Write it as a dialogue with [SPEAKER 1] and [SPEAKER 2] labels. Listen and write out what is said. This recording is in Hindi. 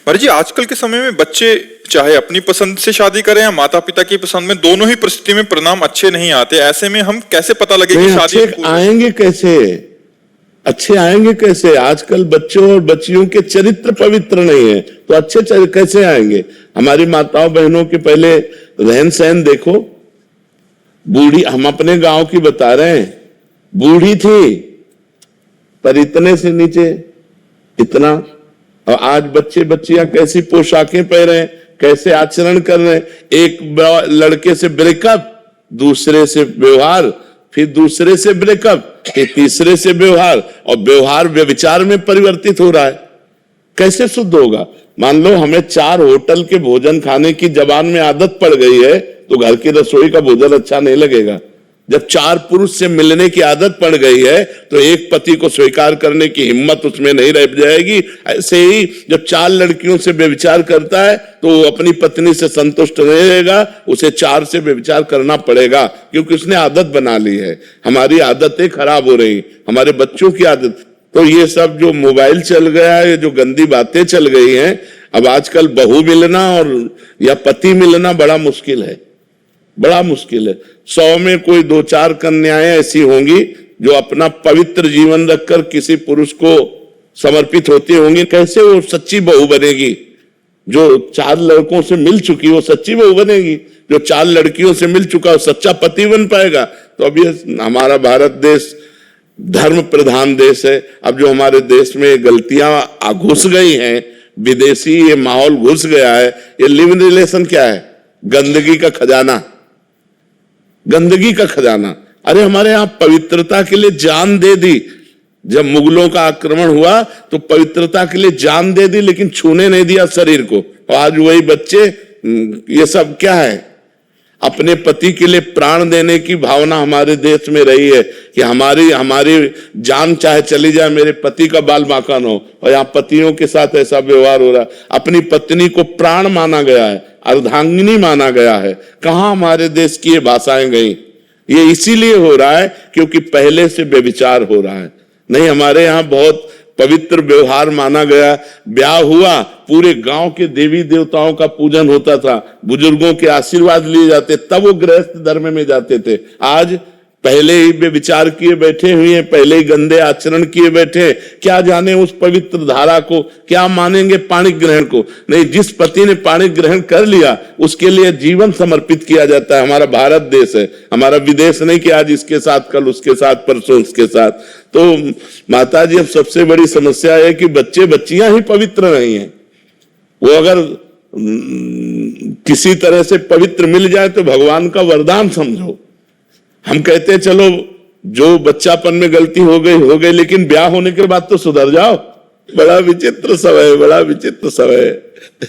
[SPEAKER 1] पर जी आजकल के समय में बच्चे चाहे अपनी पसंद से शादी करें या माता पिता की पसंद में, दोनों ही परिस्थिति में परिणाम अच्छे नहीं आते। ऐसे में हम कैसे पता लगे कि शादी
[SPEAKER 2] अच्छे आएंगे कैसे? अच्छे आएंगे कैसे? आजकल बच्चों और बच्चियों के चरित्र पवित्र नहीं है, तो अच्छे कैसे आएंगे? हमारी माताओं बहनों के पहले रहन सहन देखो। बूढ़ी, हम अपने गांव की बता रहे हैं, बूढ़ी थी पर इतने से नीचे इतना, और आज बच्चे बच्चियां कैसी पोशाकें पहन रहे हैं, कैसे आचरण कर रहे हैं। एक लड़के से ब्रेकअप, दूसरे से व्यवहार, फिर दूसरे से ब्रेकअप, फिर तीसरे से व्यवहार, और व्यवहार व्यभिचार में परिवर्तित हो रहा है। कैसे शुद्ध होगा? मान लो हमें 4 होटल के भोजन खाने की जबान में आदत पड़ गई है, तो घर की रसोई का भोजन अच्छा नहीं लगेगा। जब 4 पुरुष से मिलने की आदत पड़ गई है, तो एक पति को स्वीकार करने की हिम्मत उसमें नहीं रह जाएगी। ऐसे ही जब 4 लड़कियों से व्यभिचार करता है, तो वो अपनी पत्नी से संतुष्ट नहीं रहेगा, उसे 4 से व्यभिचार करना पड़ेगा, क्योंकि उसने आदत बना ली है। हमारी आदतें खराब हो रही, हमारे बच्चों की आदत। तो ये सब जो मोबाइल चल गया है, जो गंदी बातें चल गई हैं, अब आजकल बहू मिलना और या पति मिलना बड़ा मुश्किल है, बड़ा मुश्किल है। 100 में कोई 2-4 कन्याएं ऐसी होंगी जो अपना पवित्र जीवन रखकर किसी पुरुष को समर्पित होती होंगी। कैसे वो सच्ची बहू बनेगी? जो 4 लड़कों से मिल चुकी वो सच्ची बहू बनेगी? जो 4 लड़कियों से मिल चुका वो सच्चा पति बन पाएगा? तो अब ये हमारा भारत देश धर्म प्रधान देश है। अब जो हमारे देश में गलतियां घुस गई हैं, विदेशी ये माहौल घुस गया है। ये लिव इन रिलेशन क्या है? गंदगी का खजाना, गंदगी का खजाना। अरे हमारे यहां पवित्रता के लिए जान दे दी। जब मुगलों का आक्रमण हुआ तो पवित्रता के लिए जान दे दी, लेकिन छूने नहीं दिया शरीर को। और आज वही बच्चे, ये सब क्या है? अपने पति के लिए प्राण देने की भावना हमारे देश में रही है कि हमारी जान चाहे चली जाए, मेरे पति का बाल बांका हो। और यहाँ पतियों के साथ ऐसा व्यवहार हो रहा है। अपनी पत्नी को प्राण माना गया है, अर्धांगिनी माना गया है। कहां हमारे देश की ये भाषाएं गई? ये इसीलिए हो रहा है क्योंकि पहले से व्यभिचार हो रहा है। नहीं, हमारे यहाँ बहुत पवित्र व्यवहार माना गया। ब्याह हुआ, पूरे गांव के देवी देवताओं का पूजन होता था, बुजुर्गों के आशीर्वाद लिए जाते, तब वो गृहस्थ धर्म में जाते थे। आज पहले ही विचार किए बैठे हुए हैं, पहले ही गंदे आचरण किए बैठे। क्या जाने उस पवित्र धारा को, क्या मानेंगे पाणी ग्रहण को? नहीं, जिस पति ने पाणी ग्रहण कर लिया उसके लिए जीवन समर्पित किया जाता है। हमारा भारत देश है, हमारा विदेश नहीं कि आज इसके साथ, कल उसके साथ, परसों उसके साथ। तो माता जी, अब सबसे बड़ी समस्या है कि बच्चे बच्चियां ही पवित्र नहीं है। वो अगर किसी तरह से पवित्र मिल जाए तो भगवान का वरदान समझो। हम कहते हैं चलो जो बच्चापन में गलती हो गई, लेकिन ब्याह होने के बाद तो सुधर जाओ। बड़ा विचित्र समय है, बड़ा विचित्र समय है।